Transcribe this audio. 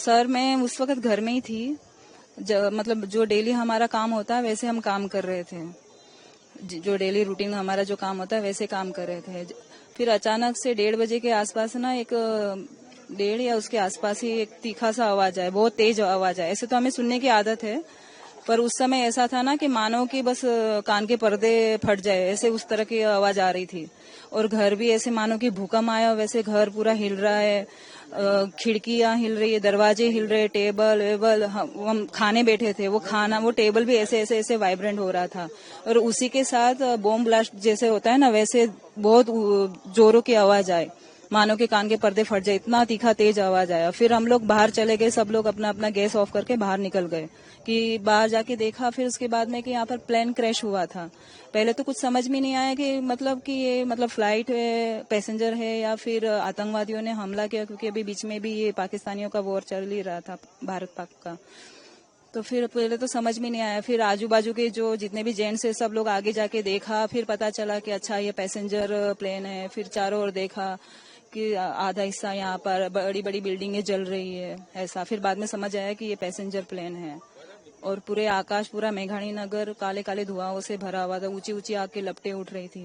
Sir मैं उस वक्त घर में ही थी। मतलब जो डेली हमारा काम होता है वैसे हम काम कर रहे थे। जो डेली रूटीन हमारा जो काम होता है वैसे काम कर रहे थे। फिर अचानक से 1:30 बजे के आसपास ना एक 1:30 या उसके आसपास ही एक तीखा सा आवाज आया, बहुत तेज आवाज आया। ऐसे तो हमें सुनने की आदत है, पर उस समय ऐसा था ना कि मानो कि बस कान के पर्दे फट जाए, ऐसे उस तरह की आवाज आ रही थी। और घर भी ऐसे मानो कि भूकंप आया वैसे घर पूरा हिल रहा है। खिड़कियां हिल रही है, दरवाजे हिल रहे, टेबल वेबल, हम खाने बैठे थे, वो टेबल भी ऐसे ऐसे ऐसे वाइब्रेंट हो रहा था। और उसी के साथ बॉम्ब ब्लास्ट जैसे होता है ना, वैसे बहुत जोरों की आवाज आए, मानो के कान के पर्दे फट जाए, इतना तीखा तेज आवाज आया। फिर हम लोग बाहर चले गए, सब लोग अपना अपना गैस ऑफ करके बाहर निकल गए। कि बाहर जाके देखा फिर उसके बाद में कि यहाँ पर प्लेन क्रैश हुआ था। पहले तो कुछ समझ में नहीं आया कि मतलब कि ये मतलब फ्लाइट है, पैसेंजर है, या फिर आतंकवादियों ने हमला किया, क्योंकि अभी बीच में भी ये पाकिस्तानियों का वॉर चल ही रहा था, भारत पाक का। तो फिर पहले तो समझ में नहीं आया। फिर आजू बाजू के जो जितने भी जेंट्स है सब लोग आगे जाके देखा, फिर पता चला कि अच्छा ये पैसेंजर प्लेन है। फिर चारों ओर देखा कि आधा हिस्सा यहाँ पर बड़ी बड़ी बिल्डिंगें जल रही है, ऐसा। फिर बाद में समझ आया कि ये पैसेंजर प्लेन है। और पूरे आकाश, पूरा मेघाणी नगर काले काले धुआं से भरा हुआ था, ऊंची ऊंची आग की लपटें उठ रही थी।